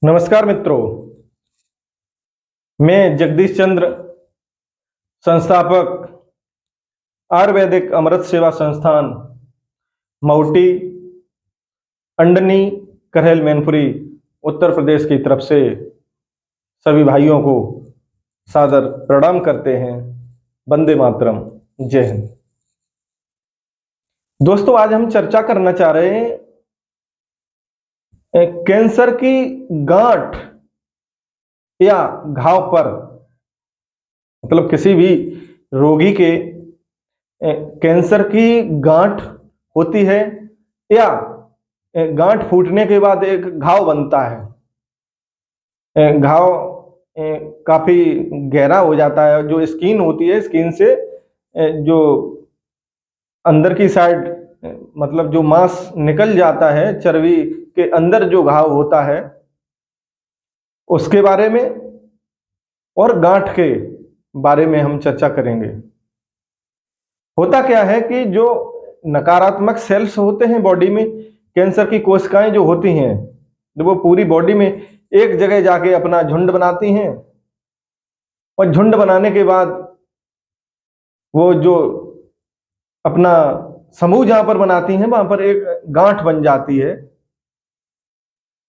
नमस्कार मित्रों, मैं जगदीश चंद्र, संस्थापक आयुर्वेदिक अमृत सेवा संस्थान मऊटी, अंडनी, करहेल, मैनपुरी, उत्तर प्रदेश की तरफ से सभी भाइयों को सादर प्रणाम करते हैं। वंदे मातरम, जय हिंद। दोस्तों, आज हम चर्चा करना चाह रहे हैं कैंसर की गांठ या घाव पर, मतलब किसी भी रोगी के कैंसर की गांठ होती है या गांठ फूटने के बाद एक घाव बनता है। घाव काफी गहरा हो जाता है। जो स्किन होती है, स्किन से जो अंदर की साइड, मतलब जो मांस निकल जाता है, चर्बी के अंदर जो घाव होता है उसके बारे में और गांठ के बारे में हम चर्चा करेंगे। होता क्या है कि जो नकारात्मक सेल्स होते हैं बॉडी में, कैंसर की कोशिकाएं जो होती हैं, जब वो पूरी बॉडी में एक जगह जाके अपना झुंड बनाती हैं और झुंड बनाने के बाद वो जो अपना समूह जहां पर बनाती हैं वहां पर एक गांठ बन जाती है,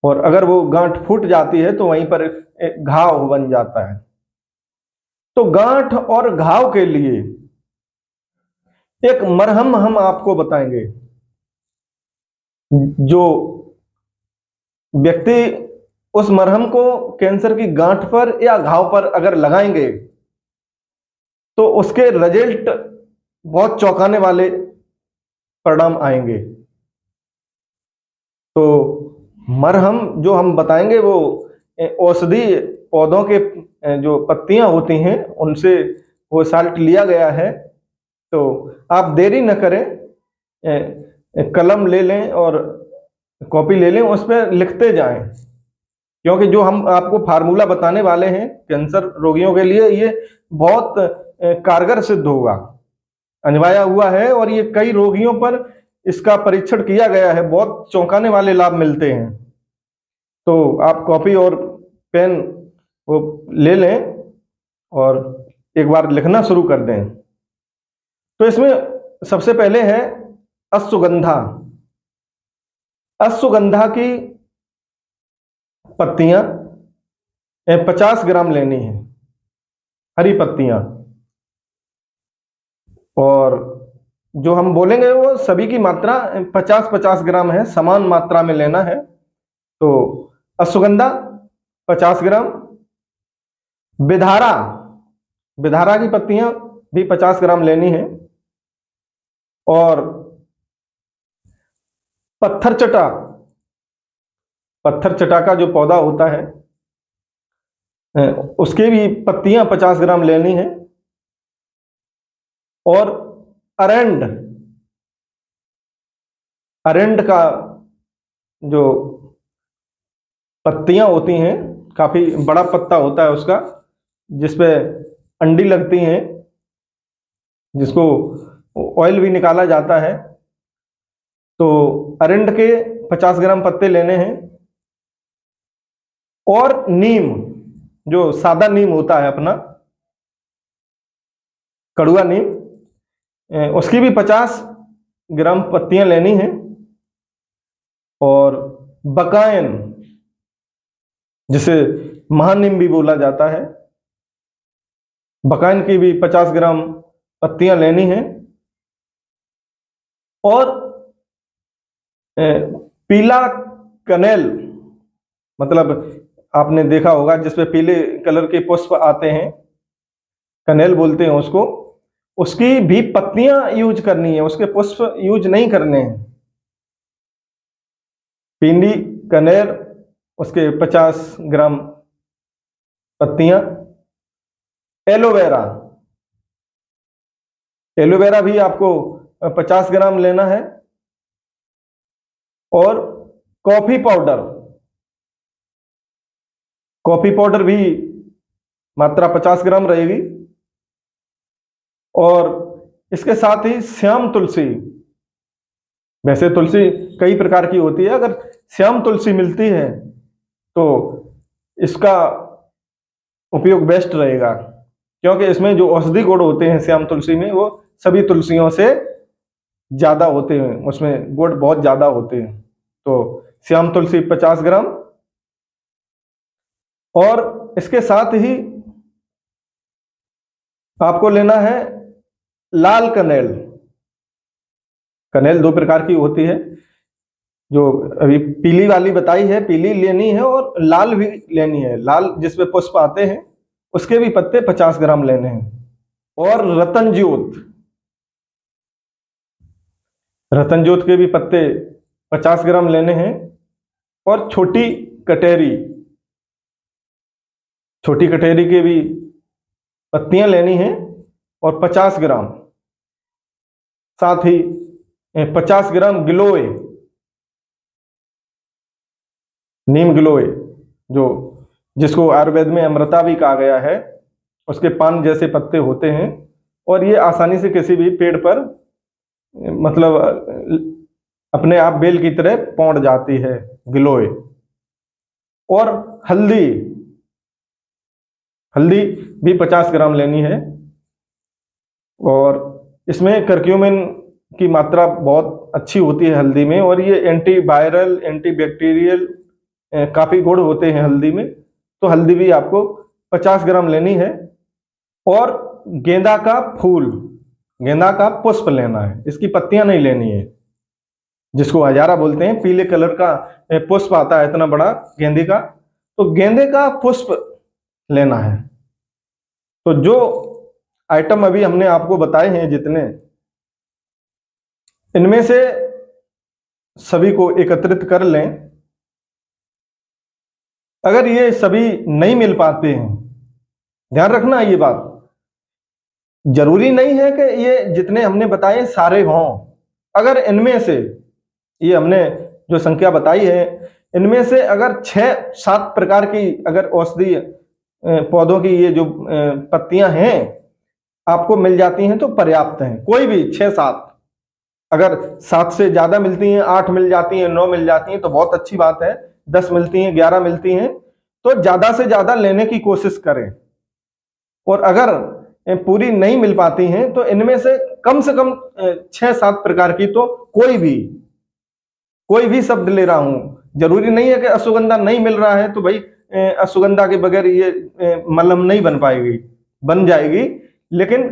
और अगर वो गांठ फूट जाती है तो वहीं पर एक घाव बन जाता है। तो गांठ और घाव के लिए एक मरहम हम आपको बताएंगे। जो व्यक्ति उस मरहम को कैंसर की गांठ पर या घाव पर अगर लगाएंगे तो उसके रिजल्ट बहुत चौंकाने वाले परिणाम आएंगे। तो मरहम जो हम बताएंगे वो औषधि पौधों के जो पत्तियां होती हैं उनसे वो साल्ट लिया गया है। तो आप देरी न करें, कलम ले लें और कॉपी ले लें, उस पर लिखते जाएं, क्योंकि जो हम आपको फार्मूला बताने वाले हैं कैंसर रोगियों के लिए, ये बहुत कारगर सिद्ध होगा, अजमाया हुआ है, और ये कई रोगियों पर इसका परीक्षण किया गया है। बहुत चौंकाने वाले लाभ मिलते हैं। तो आप कॉपी और पेन वो ले लें और एक बार लिखना शुरू कर दें। तो इसमें सबसे पहले है अश्वगंधा। अश्वगंधा की पत्तियां 50 ग्राम लेनी है, हरी पत्तियां। और जो हम बोलेंगे वो सभी की मात्रा 50-50 ग्राम है, समान मात्रा में लेना है। तो अश्वगंधा 50 ग्राम, बिधारा, बिधारा की पत्तियां भी 50 ग्राम लेनी है, और पत्थर चटा, पत्थर चटा का जो पौधा होता है उसकी भी पत्तियां 50 ग्राम लेनी है, और अरेंड, अरेंड का जो पत्तियां होती हैं, काफी बड़ा पत्ता होता है उसका, जिसपे अंडी लगती हैं, जिसको ऑयल भी निकाला जाता है। तो अरेंड के 50 ग्राम पत्ते लेने हैं, और नीम, जो सादा नीम होता है अपना, कड़ुआ नीम, उसकी भी 50 ग्राम पत्तियां लेनी हैं, और बकायन, जिसे महानीम भी बोला जाता है, बकायन की भी 50 ग्राम पत्तियां लेनी हैं, और पीला कनेल, मतलब आपने देखा होगा जिसपे पीले कलर के पुष्प आते हैं, कनेल बोलते हैं उसको, उसकी भी पत्तियां यूज करनी है, उसके पुष्प यूज नहीं करने हैं। पीली कनेल, उसके 50 ग्राम पत्तियां। एलोवेरा, एलोवेरा भी आपको 50 ग्राम लेना है, और कॉफी पाउडर, कॉफी पाउडर भी मात्रा 50 ग्राम रहेगी, और इसके साथ ही श्याम तुलसी। वैसे तुलसी कई प्रकार की होती है, अगर श्याम तुलसी मिलती है तो इसका उपयोग बेस्ट रहेगा, क्योंकि इसमें जो औषधि गुण होते हैं श्याम तुलसी में वो सभी तुलसियों से ज़्यादा होते हैं, उसमें गुण बहुत ज़्यादा होते हैं। तो श्याम तुलसी 50 ग्राम, और इसके साथ ही आपको लेना है लाल कनेल। कनेल 2 प्रकार की होती है, जो अभी पीली वाली बताई है, पीली लेनी है और लाल भी लेनी है। लाल जिसपे पुष्प आते हैं उसके भी पत्ते 50 ग्राम लेने हैं। और रतन ज्योत के भी पत्ते 50 ग्राम लेने हैं। और छोटी कटेरी के भी पत्तियां लेनी हैं और 50 ग्राम। साथ ही 50 ग्राम गिलोय, नीम गिलोय, जो जिसको आयुर्वेद में अमृता भी कहा गया है, उसके पान जैसे पत्ते होते हैं और ये आसानी से किसी भी पेड़ पर मतलब अपने आप बेल की तरह पौंड जाती है गिलोय। और हल्दी भी 50 ग्राम लेनी है। और इसमें करक्यूमिन की मात्रा बहुत अच्छी होती है हल्दी में, और ये एंटीवायरल, एंटीबैक्टीरियल काफ़ी गुण होते हैं हल्दी में। तो हल्दी भी आपको 50 ग्राम लेनी है। और गेंदा का पुष्प लेना है, इसकी पत्तियां नहीं लेनी है, जिसको हजारा बोलते हैं। पीले कलर का पुष्प आता है इतना बड़ा गेंदे का, तो गेंदे का पुष्प लेना है। तो जो आइटम अभी हमने आपको बताए हैं जितने, इनमें से सभी को एकत्रित कर लें। अगर ये सभी नहीं मिल पाते हैं, ध्यान रखना ये बात, जरूरी नहीं है कि ये जितने हमने बताए सारे हों। अगर इनमें से, ये हमने जो संख्या बताई है, इनमें से अगर 6-7 प्रकार की अगर औषधीय पौधों की ये जो पत्तियां हैं आपको मिल जाती हैं तो पर्याप्त हैं। कोई भी 6-7, अगर 7 से ज्यादा मिलती हैं, 8 मिल जाती हैं, 9 मिल जाती हैं तो बहुत अच्छी बात है। 10 मिलती हैं, 11 मिलती हैं तो ज्यादा से ज्यादा लेने की कोशिश करें। और अगर पूरी नहीं मिल पाती हैं तो इनमें से कम 6-7 प्रकार की, तो कोई भी शब्द ले रहा हूं। जरूरी नहीं है कि अश्वगंधा नहीं मिल रहा है तो भाई अश्वगंधा के बगैर ये मलहम नहीं बन पाएगी, बन जाएगी। लेकिन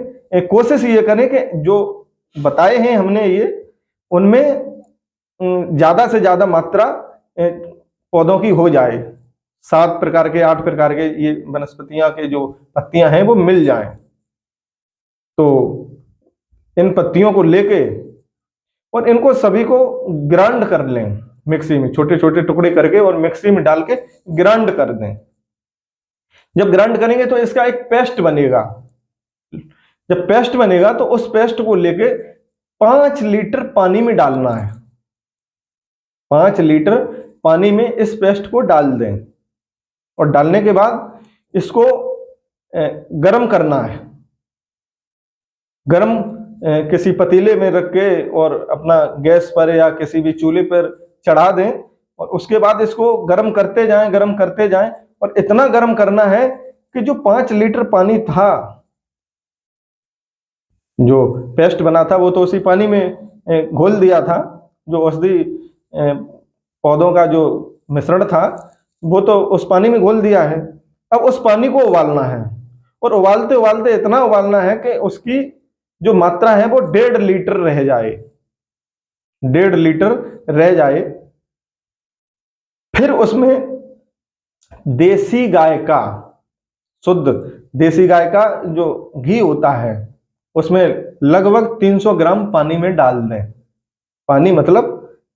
कोशिश ये करें कि जो बताए हैं हमने ये, उनमें ज्यादा से ज्यादा मात्रा पौधों की हो जाए। 7 प्रकार के, 8 प्रकार के ये वनस्पतियां के जो पत्तियां हैं वो मिल जाएं। तो इन पत्तियों को लेके और इनको सभी को ग्राइंड कर लें मिक्सी में, छोटे छोटे टुकड़े करके, और मिक्सी में डाल के ग्राइंड कर दें। जब ग्राइंड करेंगे तो इसका एक पेस्ट बनेगा। जब पेस्ट बनेगा तो उस पेस्ट को लेके 5 लीटर पानी में डालना है। 5 लीटर पानी में इस पेस्ट को डाल दें, और डालने के बाद इसको गरम करना है। गरम किसी पतीले में रख के और अपना गैस पर या किसी भी चूल्हे पर चढ़ा दें, और उसके बाद इसको गरम करते जाएं, और इतना गरम करना है कि जो 5 लीटर पानी था, जो पेस्ट बना था, वो तो उसी पानी में घोल दिया था। जो औषधि पौधों का जो मिश्रण था वो तो उस पानी में घोल दिया है। अब उस पानी को उबालना है, और उबालते उबालते इतना उबालना है कि उसकी जो मात्रा है वो 1.5 लीटर रह जाए, 1.5 लीटर रह जाए। फिर उसमें देसी गाय का, शुद्ध देसी गाय का जो घी होता है, उसमें लगभग 300 ग्राम पानी में डाल दें। पानी मतलब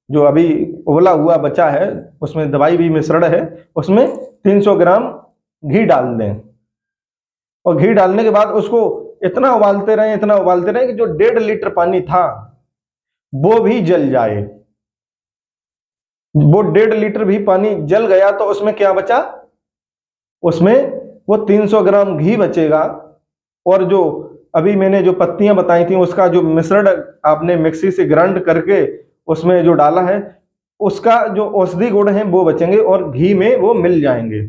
जो अभी उबला हुआ बचा है, उसमें दवाई भी मिश्रण है, उसमें 300 ग्राम घी डाल दें। और घी डालने के बाद उसको इतना उबालते रहें कि जो 1.5 लीटर पानी था वो भी जल जाए। वो 1.5 लीटर भी पानी जल गया तो उसमें क्या बचा? उसमें वो 300 ग्राम घी बचेगा, और जो अभी मैंने जो पत्तियां बताई थी उसका जो मिश्रण आपने मिक्सी से ग्राइंड करके उसमें जो डाला है, उसका जो औषधि गुण है वो बचेंगे और घी में वो मिल जाएंगे।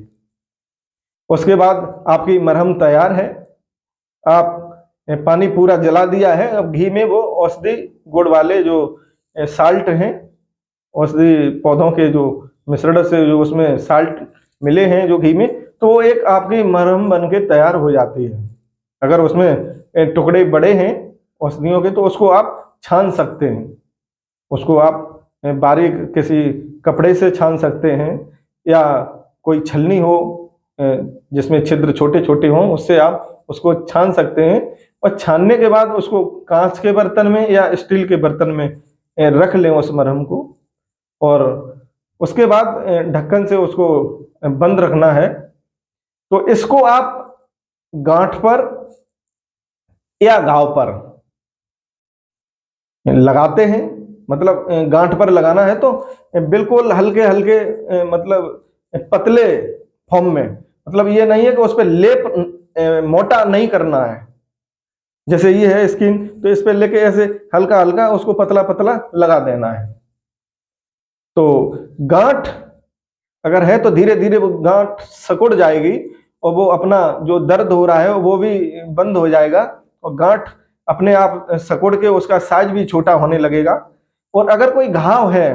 उसके बाद आपकी मरहम तैयार है। आप पानी पूरा जला दिया है, अब घी में वो औषधि गुण वाले जो साल्ट हैं, औषधि पौधों के जो मिश्रण से जो उसमें साल्ट मिले हैं जो घी में, तो वो एक आपकी मरहम बन के तैयार हो जाती है। अगर उसमें टुकड़े बड़े हैं औषधियों के तो उसको आप छान सकते हैं, उसको आप बारीक किसी कपड़े से छान सकते हैं, या कोई छलनी हो जिसमें छिद्र छोटे छोटे हों उससे आप उसको छान सकते हैं। और छानने के बाद उसको कांच के बर्तन में या स्टील के बर्तन में रख लें उस मरहम को, और उसके बाद ढक्कन से उसको बंद रखना है। तो इसको आप गांठ पर या घाव पर लगाते हैं, मतलब गांठ पर लगाना है तो बिल्कुल हल्के हल्के, मतलब पतले फॉर्म में, मतलब ये नहीं है कि उस पर लेप मोटा नहीं करना है। जैसे ये है स्किन, तो इस पर लेके ऐसे हल्का हल्का उसको पतला पतला लगा देना है। तो गांठ अगर है तो धीरे धीरे वो गांठ सिकुड़ जाएगी और वो अपना जो दर्द हो रहा है वो भी बंद हो जाएगा, और गांठ अपने आप सिकुड़ के उसका साइज भी छोटा होने लगेगा। और अगर कोई घाव है,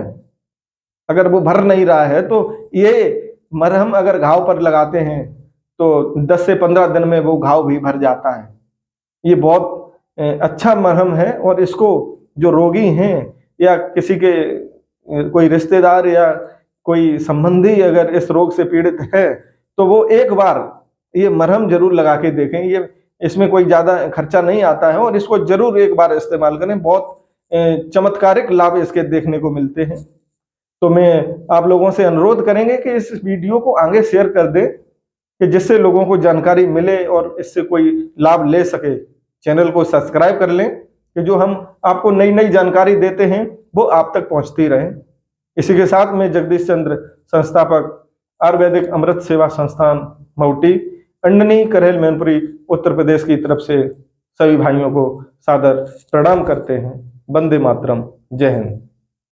अगर वो भर नहीं रहा है, तो ये मरहम अगर घाव पर लगाते हैं तो 10 से 15 दिन में वो घाव भी भर जाता है। ये बहुत अच्छा मरहम है, और इसको जो रोगी हैं या किसी के कोई रिश्तेदार या कोई संबंधी अगर इस रोग से पीड़ित है तो वो एक बार ये मरहम जरूर लगा के देखें। ये इसमें कोई ज़्यादा खर्चा नहीं आता है, और इसको जरूर एक बार इस्तेमाल करें, बहुत चमत्कारिक लाभ इसके देखने को मिलते हैं। तो मैं आप लोगों से अनुरोध करेंगे कि इस वीडियो को आगे शेयर कर दें, कि जिससे लोगों को जानकारी मिले और इससे कोई लाभ ले सके। चैनल को सब्सक्राइब कर लें कि जो हम आपको नई नई जानकारी देते हैं वो आप तक पहुंचती रहे। इसी के साथ मैं जगदीश चंद्र, संस्थापक आयुर्वेदिक अमृत सेवा संस्थान मऊटी, अंडनी, करेल, मैनपुरी, उत्तर प्रदेश की तरफ से सभी भाइयों को सादर प्रणाम करते हैं। वंदे मातरम। जय हिंद।